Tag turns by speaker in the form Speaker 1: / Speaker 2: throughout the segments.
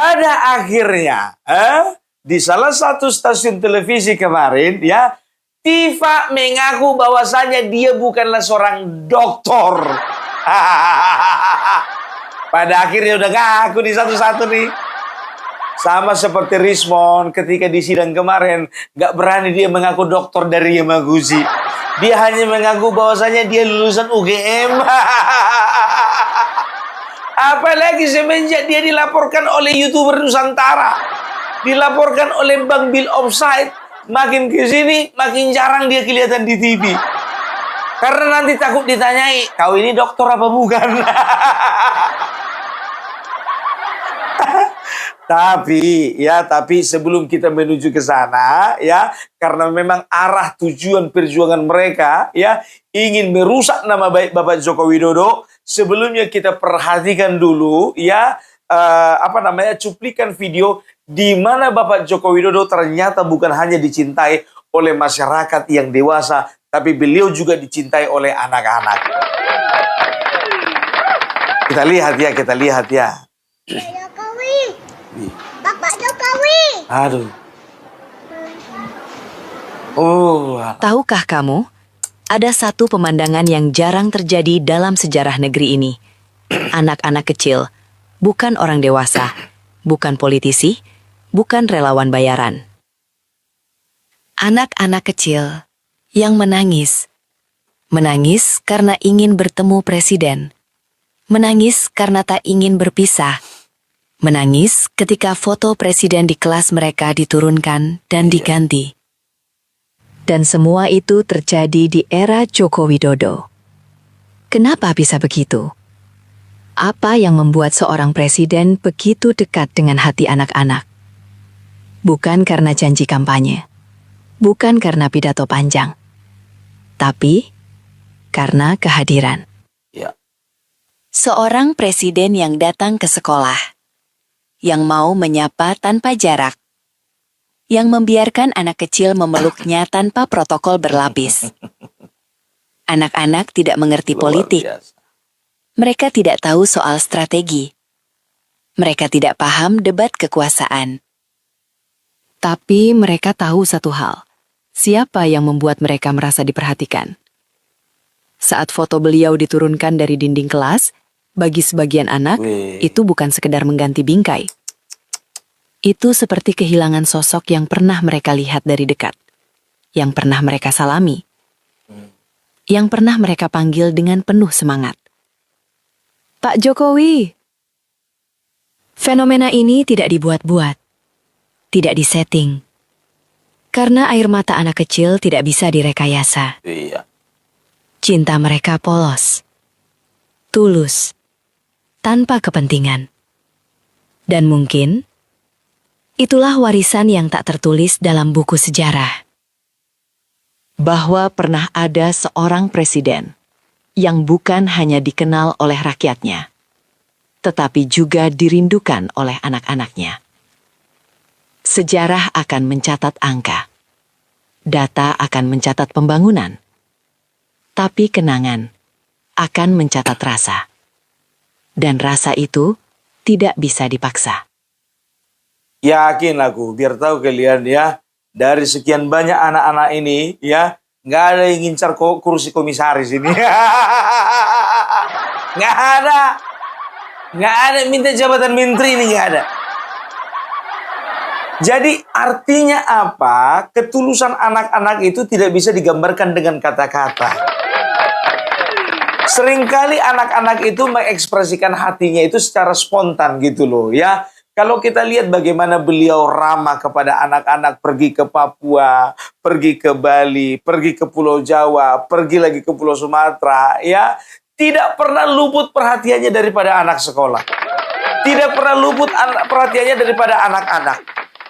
Speaker 1: Pada akhirnya, di salah satu stasiun televisi kemarin, ya, Tifa mengaku bahwasanya dia bukanlah seorang doktor. Pada akhirnya udah ngaku di satu-satu nih. Sama seperti Rismond ketika di sidang kemarin, gak berani dia mengaku dokter dari Yamaguchi. Dia hanya mengaku bahwasanya dia lulusan UGM. Apalagi semenjak dia dilaporkan oleh YouTuber Nusantara, dilaporkan oleh Bang Bill Offside, makin kesini makin jarang dia kelihatan di TV. Karena nanti takut ditanyai, kau ini dokter apa bukan? Tapi sebelum kita menuju ke sana, ya, karena memang arah tujuan perjuangan mereka, ya, ingin merusak nama baik Bapak Joko Widodo. Sebelumnya kita perhatikan dulu, ya, cuplikan video di mana Bapak Joko Widodo ternyata bukan hanya dicintai oleh masyarakat yang dewasa, tapi beliau juga dicintai oleh anak-anak. Kita lihat ya.
Speaker 2: Bapak Jokowi.
Speaker 1: Aduh.
Speaker 3: Tahukah kamu, ada satu pemandangan yang jarang terjadi dalam sejarah negeri ini. Anak-anak kecil, bukan orang dewasa, bukan politisi, bukan relawan bayaran. Anak-anak kecil yang menangis. Menangis karena ingin bertemu presiden. Menangis karena tak ingin berpisah. Menangis ketika foto presiden di kelas mereka diturunkan dan diganti. Dan semua itu terjadi di era Joko Widodo. Kenapa bisa begitu? Apa yang membuat seorang presiden begitu dekat dengan hati anak-anak? Bukan karena janji kampanye, bukan karena pidato panjang, tapi karena kehadiran.
Speaker 1: Ya.
Speaker 3: Seorang presiden yang datang ke sekolah, yang mau menyapa tanpa jarak, yang membiarkan anak kecil memeluknya tanpa protokol berlapis. Anak-anak tidak mengerti politik. Mereka tidak tahu soal strategi. Mereka tidak paham debat kekuasaan. Tapi mereka tahu satu hal, siapa yang membuat mereka merasa diperhatikan. Saat foto beliau diturunkan dari dinding kelas, bagi sebagian anak, itu bukan sekedar mengganti bingkai. Itu seperti kehilangan sosok yang pernah mereka lihat dari dekat, yang pernah mereka salami, yang pernah mereka panggil dengan penuh semangat. Pak Jokowi. Fenomena ini tidak dibuat-buat, tidak disetting, karena air mata anak kecil tidak bisa direkayasa.
Speaker 1: Iya.
Speaker 3: Cinta mereka polos, tulus, tanpa kepentingan. Dan mungkin, itulah warisan yang tak tertulis dalam buku sejarah. Bahwa pernah ada seorang presiden yang bukan hanya dikenal oleh rakyatnya, tetapi juga dirindukan oleh anak-anaknya. Sejarah akan mencatat angka, data akan mencatat pembangunan, tapi kenangan akan mencatat rasa. Dan rasa itu tidak bisa dipaksa.
Speaker 1: Yakin aku, biar tahu kalian ya, dari sekian banyak anak-anak ini, ya, nggak ada yang ngincar kursi komisaris ini. Nggak ada minta jabatan menteri ini, nggak ada. Jadi artinya apa? Ketulusan anak-anak itu tidak bisa digambarkan dengan kata-kata. Seringkali anak-anak itu mengekspresikan hatinya itu secara spontan gitu loh ya. Kalau kita lihat bagaimana beliau ramah kepada anak-anak, pergi ke Papua, pergi ke Bali, pergi ke Pulau Jawa, pergi lagi ke Pulau Sumatera, ya, tidak pernah luput perhatiannya daripada anak sekolah. Tidak pernah luput perhatiannya daripada anak-anak.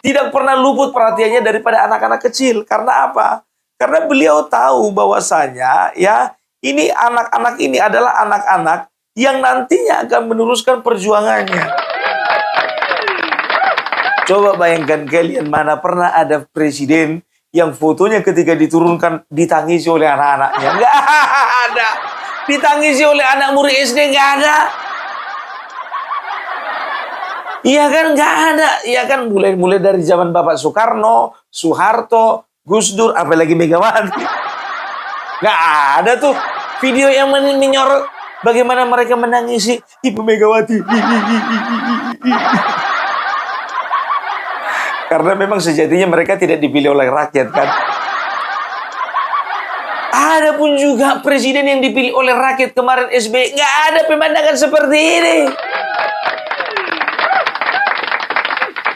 Speaker 1: Tidak pernah luput perhatiannya daripada anak-anak kecil. Karena apa? Karena beliau tahu bahwasanya, ya, ini anak-anak ini adalah anak-anak yang nantinya akan meneruskan perjuangannya. Coba bayangkan kalian, mana pernah ada presiden yang fotonya ketika diturunkan ditangisi oleh anak-anaknya? Nggak ada. Ditangisi oleh anak murid SD, nggak ada. Iya kan, nggak ada. Iya kan, mulai dari zaman Bapak Soekarno, Soeharto, Gus Dur, apalagi Megawati. Nggak ada tuh video yang menyorot bagaimana mereka menangisi Ibu Megawati. Karena memang sejatinya mereka tidak dipilih oleh rakyat kan. Ada pun juga presiden yang dipilih oleh rakyat kemarin SBY, nggak ada pemandangan seperti ini.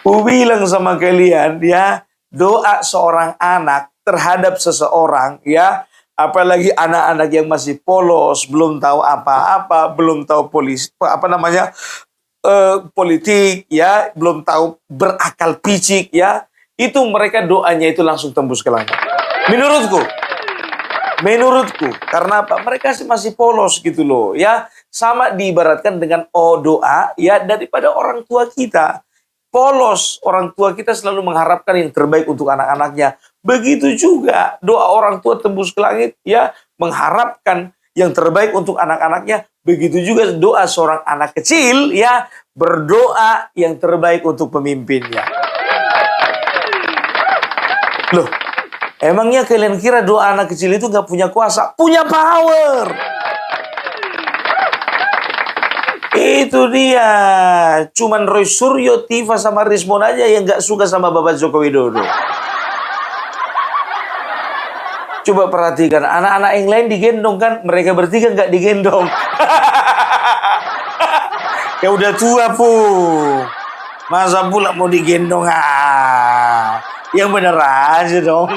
Speaker 1: Aku bilang sama kalian ya, doa seorang anak terhadap seseorang ya, apalagi anak-anak yang masih polos, belum tahu apa-apa, belum tahu politik ya, belum tahu berakal picik ya, itu mereka doanya itu langsung tembus ke langit. Menurutku, karena apa? Mereka masih polos gitu loh ya, sama diibaratkan dengan doa ya daripada orang tua kita. Polos, orang tua kita selalu mengharapkan yang terbaik untuk anak-anaknya. Begitu juga doa orang tua tembus ke langit ya, mengharapkan yang terbaik untuk anak-anaknya. Begitu juga doa seorang anak kecil ya, berdoa yang terbaik untuk pemimpinnya. Loh, emangnya kalian kira doa anak kecil itu nggak punya kuasa? Punya power. Itu dia. Cuman Roy Suryo, Tifa sama Rismon aja yang nggak suka sama Bapak Joko Widodo. Coba perhatikan, anak-anak yang lain digendong kan, mereka bertiga nggak digendong. Ya udah tua masa pula mau digendong yang bener aja dong.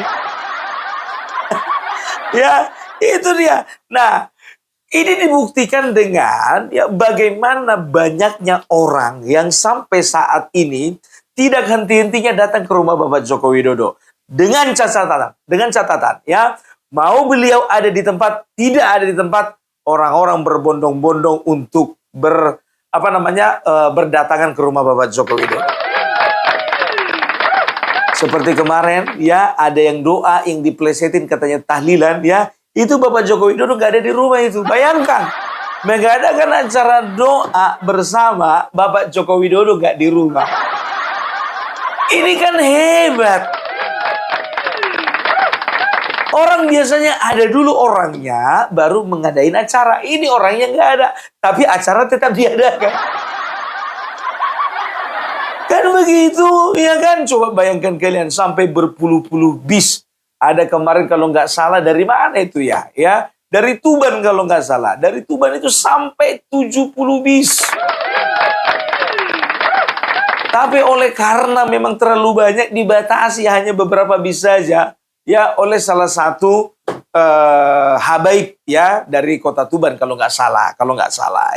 Speaker 1: Ya itu dia. Nah, ini dibuktikan dengan ya bagaimana banyaknya orang yang sampai saat ini tidak henti-hentinya datang ke rumah Bapak Joko Widodo. Dengan catatan ya, mau beliau ada di tempat, tidak ada di tempat, orang-orang berbondong-bondong untuk berdatangan ke rumah Bapak Joko Widodo. Seperti kemarin ya, ada yang doa yang diplesetin katanya tahlilan ya, itu Bapak Joko Widodo nggak ada di rumah itu. Bayangkan, mengadakan acara doa bersama Bapak Joko Widodo nggak di rumah. Ini kan hebat. Orang biasanya ada dulu orangnya, baru mengadain acara. Ini orangnya nggak ada, tapi acara tetap diadakan. Kan begitu, ya kan? Coba bayangkan kalian, sampai berpuluh-puluh bis. Ada kemarin kalau nggak salah, dari mana itu ya? Ya, dari Tuban kalau nggak salah. Dari Tuban itu sampai 70 bis. Tapi karena memang terlalu banyak, dibatasi hanya beberapa bis saja. Ya, oleh salah satu habaib ya dari kota Tuban kalau nggak salah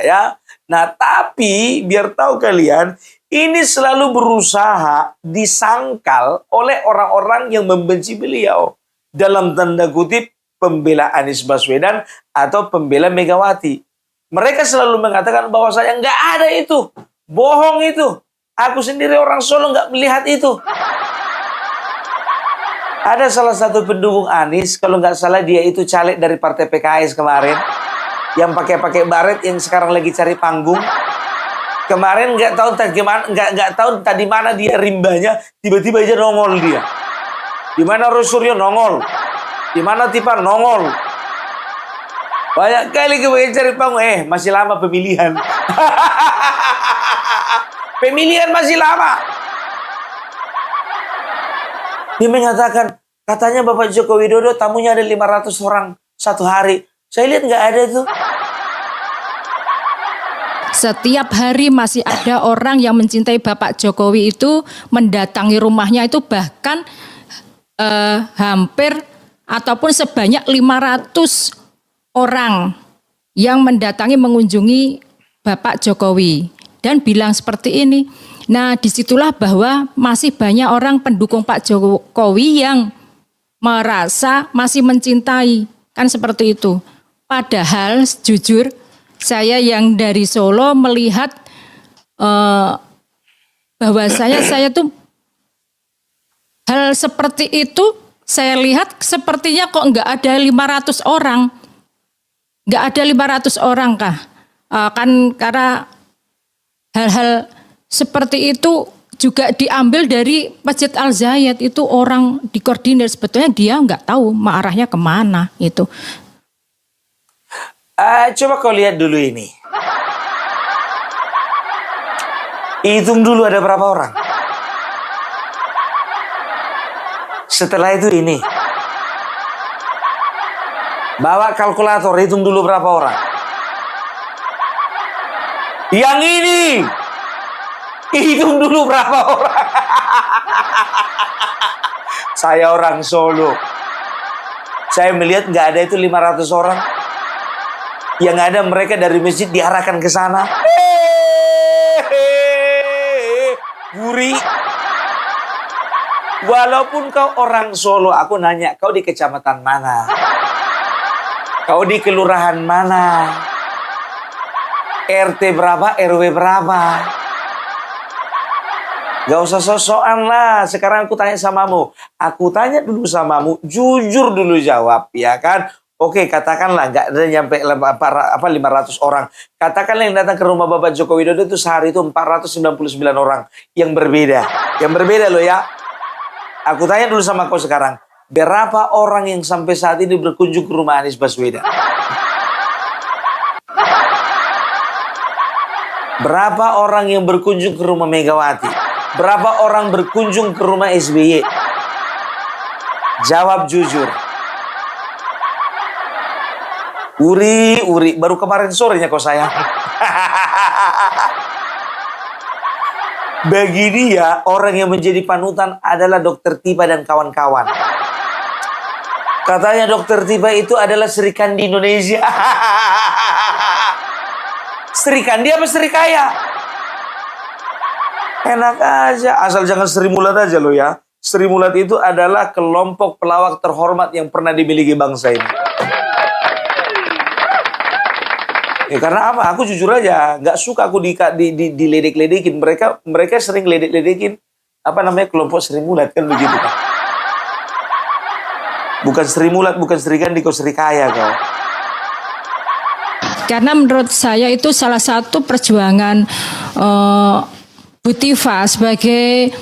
Speaker 1: ya. Nah, tapi biar tahu kalian, ini selalu berusaha disangkal oleh orang-orang yang membenci beliau. Dalam tanda kutip, pembela Anies Baswedan atau pembela Megawati. Mereka selalu mengatakan bahwa saya nggak ada itu. Bohong itu. Aku sendiri orang Solo nggak melihat itu. Ada salah satu pendukung Anies, kalau nggak salah dia itu caleg dari partai PKS kemarin. Yang pakai baret, yang sekarang lagi cari panggung. Kemarin nggak tahu tadi mana dia rimbanya, tiba-tiba aja nongol dia. Di mana Roy Suryo nongol, di mana Tifa nongol. Banyak kali kemudian cari panggung, masih lama pemilihan. Pemilihan masih lama. Dia mengatakan, katanya Bapak Joko Widodo tamunya ada 500 orang satu hari. Saya lihat nggak ada tuh.
Speaker 4: Setiap hari masih ada orang yang mencintai Bapak Jokowi itu mendatangi rumahnya itu bahkan hampir ataupun sebanyak 500 orang yang mendatangi mengunjungi Bapak Jokowi dan bilang seperti ini. Nah, disitulah bahwa masih banyak orang pendukung Pak Jokowi yang merasa masih mencintai, kan seperti itu. Padahal jujur saya yang dari Solo melihat bahwasanya saya tuh hal seperti itu saya lihat sepertinya kok nggak ada 500 orang. Nggak ada 500 orang kah? Kan karena hal-hal seperti itu juga diambil dari Masjid Al Zayed. Itu orang dikoordinir, sebetulnya dia nggak tahu arahnya kemana itu.
Speaker 1: Coba kau lihat dulu ini. Hitung dulu ada berapa orang. Setelah itu ini. Bawa kalkulator, hitung dulu berapa orang. Yang ini. Hitung dulu berapa orang. Saya orang Solo. Saya melihat nggak ada itu 500 orang. Yang ada mereka dari masjid diarahkan ke sana. Guri. Walaupun kau orang Solo, aku nanya, kau di kecamatan mana? Kau di kelurahan mana? RT berapa? RW berapa? Gak usah sosokan lah. Sekarang aku tanya samamu. Aku tanya dulu samamu. Jujur dulu jawab, ya kan? Oke, katakanlah nggak ada nyampe 500 orang. Katakanlah yang datang ke rumah Bapak Joko Widodo itu sehari itu 499 orang yang berbeda. Yang berbeda loh ya. Aku tanya dulu sama kau sekarang. Berapa orang yang sampai saat ini berkunjung ke rumah Anies Baswedan? Berapa orang yang berkunjung ke rumah Megawati? Berapa orang berkunjung ke rumah SBY? Jawab jujur. Uri, baru kemarin sorenya kau sayang. Bagi dia, orang yang menjadi panutan adalah Dokter Tiba dan kawan-kawan. Katanya Dokter Tiba itu adalah Sri Kandi Indonesia. Sri Kandi apa Sri Kaya? Enak aja, asal jangan Sri Mulat aja lo ya. Sri Mulat itu adalah kelompok pelawak terhormat yang pernah dimiliki bangsa ini. Ya, karena apa? Aku jujur aja, nggak suka aku diledek-ledekin. Mereka sering ledek-ledekin apa namanya kelompok Sri Mulat kan begitu kan? Bukan Sri Mulat, bukan Sri Kandi, kau Sri Kaya kau.
Speaker 4: Karena menurut saya itu salah satu perjuangan Bu Tifa sebagai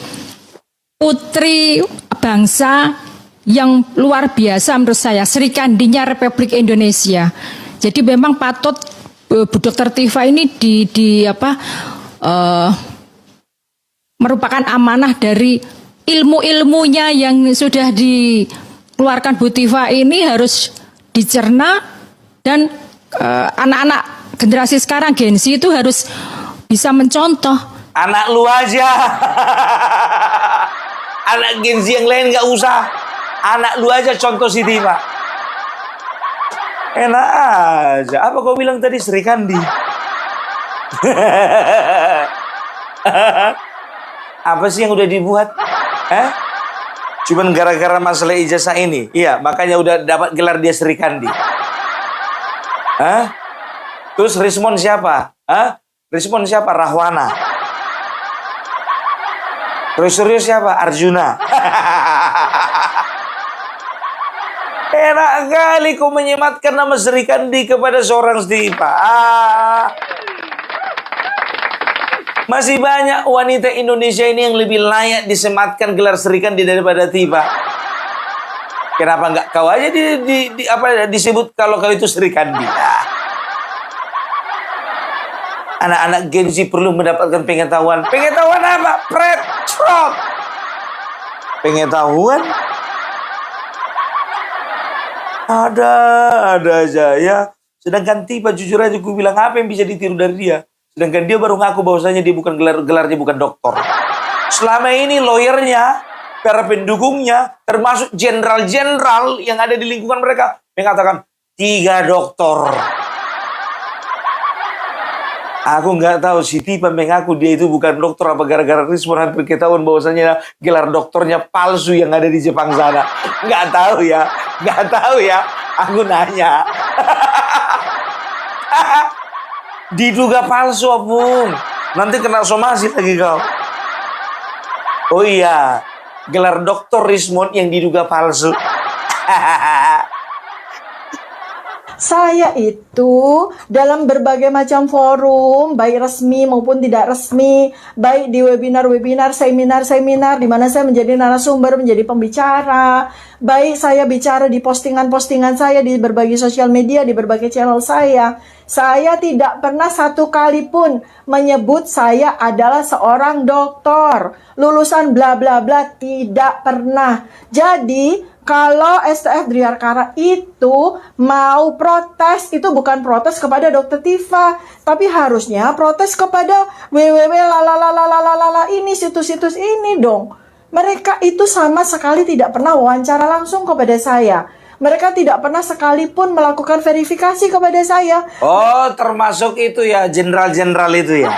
Speaker 4: putri bangsa yang luar biasa menurut saya, Sri Kandinya Republik Indonesia. Jadi memang patut Bu Dr. Tifa ini merupakan amanah dari ilmu-ilmunya yang sudah dikeluarkan Bu Tifa ini harus dicerna, dan anak-anak generasi sekarang Gen Z itu harus bisa mencontoh.
Speaker 1: Anak lu aja. Anak Gen Z yang lain nggak usah. Anak lu aja contoh si Tifa. Enak aja. Apa kau bilang tadi Sri Kandi? Apa sih yang udah dibuat? Cuman gara-gara masalah ijazah ini. Iya, makanya udah dapat gelar dia Sri Kandi. Terus respon siapa? Respon siapa? Rahwana. Terus siapa? Arjuna. Enak kali kau menyematkan nama Sri Kandi kepada seorang Tifa. Masih banyak wanita Indonesia ini yang lebih layak disematkan gelar Sri Kandi daripada Tifa. Kenapa nggak kau aja disebut kalau kau itu Sri Kandi? Anak-anak Gen Z perlu mendapatkan pengetahuan. Pengetahuan apa? Pret, trot. Pengetahuan? Ada aja ya. Sedangkan Tifa jujur aja gue bilang apa yang bisa ditiru dari dia. Sedangkan dia baru ngaku bahwasanya dia bukan gelarnya bukan doktor. Selama ini lawyernya, para pendukungnya, termasuk jenderal-jenderal yang ada di lingkungan mereka mengatakan 3 doktor. Aku nggak tahu si Tifa mengaku dia itu bukan dokter apa gara-gara Rismon hampir ketahuan bahwasanya gelar doktornya palsu yang ada di Jepang sana. Nggak tahu ya. Aku nanya. Diduga palsu, Bung. Nanti kena somasi lagi kau. Oh iya, gelar doktor Rismon yang diduga palsu.
Speaker 5: Saya itu dalam berbagai macam forum, baik resmi maupun tidak resmi, baik di webinar-webinar, seminar-seminar, di mana saya menjadi narasumber, menjadi pembicara, baik saya bicara di postingan-postingan saya, di berbagai sosial media, di berbagai channel saya tidak pernah satu kali pun menyebut saya adalah seorang dokter, lulusan bla bla bla, tidak pernah. Jadi, kalau STF Driarkara itu mau protes, itu bukan protes kepada Dokter Tifa, tapi harusnya protes kepada www ini, situs-situs ini dong. Mereka itu sama sekali tidak pernah wawancara langsung kepada saya. Mereka tidak pernah sekalipun melakukan verifikasi kepada saya.
Speaker 1: Oh, termasuk itu ya, jenderal-jenderal itu ya.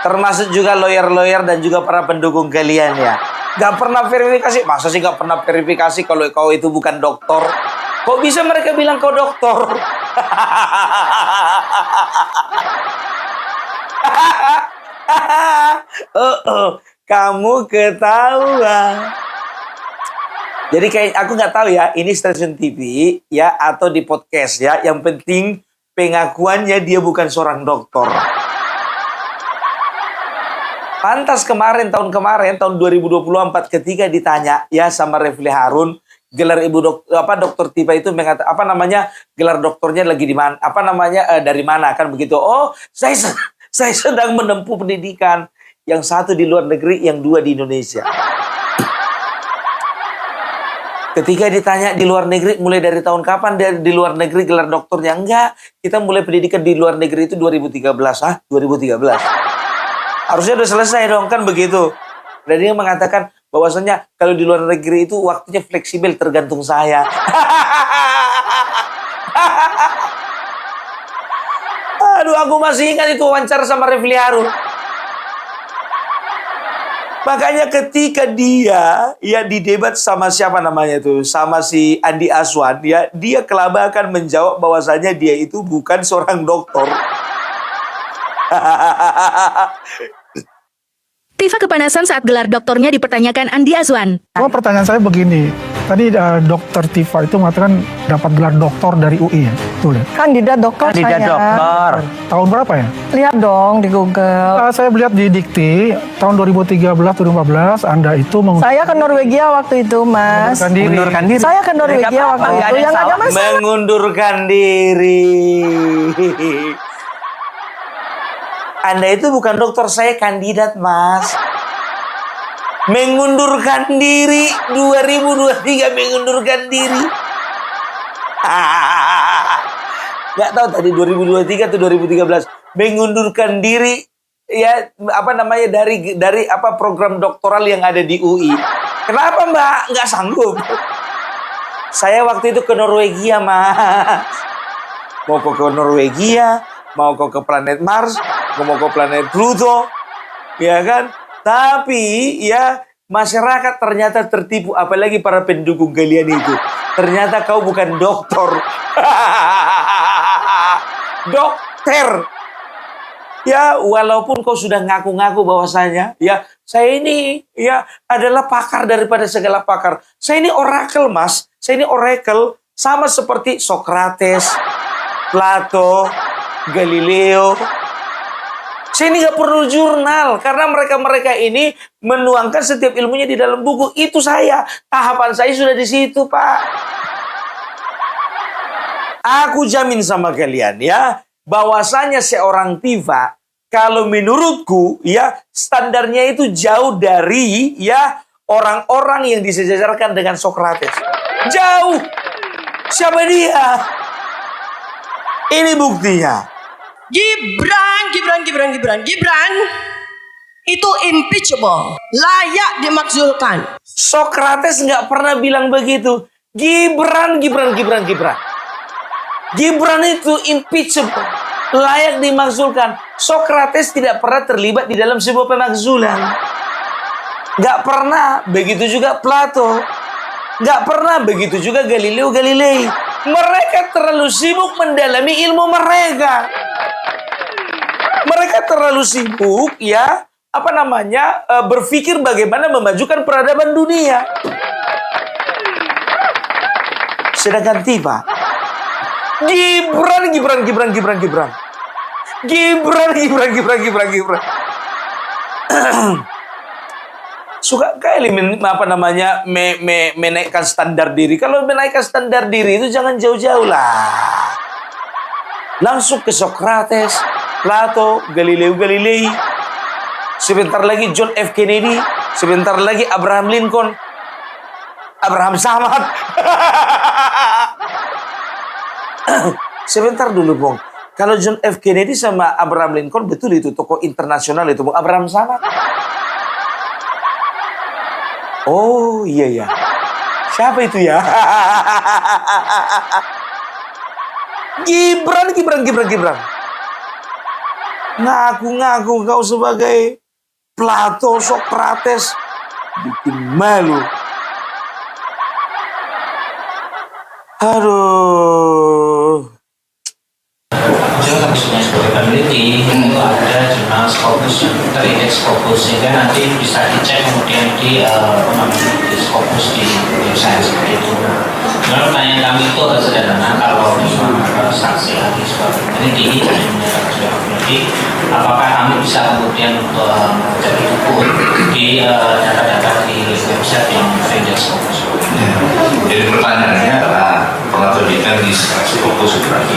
Speaker 1: Termasuk juga lawyer-lawyer dan juga para pendukung kalian ya. Gak pernah verifikasi. Masa sih gak pernah verifikasi kalau kau itu bukan dokter? Kok bisa mereka bilang kau dokter? Kamu ketahuan. Jadi kayak aku nggak tahu ya, ini stasiun TV ya atau di podcast ya. Yang penting pengakuannya dia bukan seorang dokter. Pantas tahun kemarin tahun 2024 ketika ditanya ya sama Refli Harun, gelar dokter Tifa itu mengatakan gelar doktornya lagi di mana, dari mana kan begitu. Oh, saya sedang menempuh pendidikan, yang satu di luar negeri, yang dua di Indonesia. Ketika ditanya di luar negeri, mulai dari tahun kapan di luar negeri gelar doktornya? Enggak, kita mulai pendidikan di luar negeri itu 2013. 2013. Harusnya udah selesai dong, kan begitu. Dan dia mengatakan bahwasanya kalau di luar negeri itu waktunya fleksibel, tergantung saya. Aduh, aku masih ingat itu wawancara sama Refli Harun. Makanya ketika dia ya didebat sama siapa namanya itu, sama si Andi Aswan ya, dia kelabakan menjawab bahwasanya dia itu bukan seorang dokter.
Speaker 6: Tifa kepanasan saat gelar doktornya dipertanyakan Andi Azwan.
Speaker 7: Pertanyaan saya begini, tadi dokter Tifa itu mengatakan dapat gelar doktor dari UI ya? Betul ya?
Speaker 5: Kandidat dokter saya.
Speaker 1: Dokter.
Speaker 7: Tahun berapa ya?
Speaker 5: Lihat dong di Google.
Speaker 7: Saya melihat di Dikti, tahun 2013-2014, Anda itu
Speaker 5: Saya ke Norwegia waktu itu, Mas.
Speaker 7: mengundurkan diri.
Speaker 5: Saya ke Norwegia waktu itu. Yang ada masalah.
Speaker 1: Mengundurkan diri. Anda itu bukan dokter, saya kandidat, Mas. Mengundurkan diri 2023, mengundurkan diri. Gak tahu tadi 2023 atau 2013. Mengundurkan diri ya dari program doktoral yang ada di UI. Kenapa, Mbak? Nggak sanggup. Saya waktu itu ke Norwegia, Mas. Mau ke Norwegia, mau ke planet Mars, mau ke planet Pluto, ya kan? Tapi ya masyarakat ternyata tertipu, apalagi para pendukung kalian itu. Ternyata kau bukan dokter. Dokter. Ya, walaupun kau sudah ngaku-ngaku bahwasanya ya saya ini ya adalah pakar daripada segala pakar. Saya ini oracle, Mas. Saya ini oracle sama seperti Socrates, Plato, Galileo. Saya ini gak perlu jurnal karena mereka ini menuangkan setiap ilmunya di dalam buku. Itu saya. Tahapan saya sudah di situ, Pak. Aku jamin sama kalian ya, bahwasanya seorang Tifa kalau menurutku ya standarnya itu jauh dari ya orang-orang yang disejajarkan dengan Socrates. Jauh. Siapa dia? Ini buktinya.
Speaker 8: Gibran itu impeachable, layak dimakzulkan.
Speaker 1: Socrates nggak pernah bilang begitu. Gibran itu impeachable, layak dimakzulkan. Socrates tidak pernah terlibat di dalam sebuah pemakzulan. Nggak pernah. Begitu juga Plato. Nggak pernah. Begitu juga Galileo Galilei. Mereka terlalu sibuk mendalami ilmu mereka. Mereka terlalu sibuk ya berpikir bagaimana memajukan peradaban dunia. Sedangkan Tifa Gibran. Suka kali menaikkan standar diri. Kalau menaikkan standar diri itu jangan jauh-jauh lah. Langsung ke Socrates, Plato, Galileo Galilei. Sebentar lagi John F. Kennedy, sebentar lagi Abraham Lincoln, Abraham Samad. Sebentar dulu, Bung. Kalau John F. Kennedy sama Abraham Lincoln, betul itu tokoh internasional itu, Bung. Abraham Samad. Oh, iya ya. Siapa itu ya? Gibran. Ngaku-ngaku kau sebagai Plato, Socrates. Bikin malu. Aduh.
Speaker 9: Khususnya sebagai peneliti itu ada jurnal Scopus yang terindeks Scopus, sehingga nanti bisa dicek kemudian di Scopus di website seperti itu. Nah, pertanyaan kami itu sederhana, kalau memang saksi ahli sebagai peneliti dan menyatakan sebagai peneliti, apakah kami bisa kemudian menjadi buku di data-data di website yang terindeks Scopus?
Speaker 10: Jadi pertanyaannya adalah pernah terlihat di Scopus berarti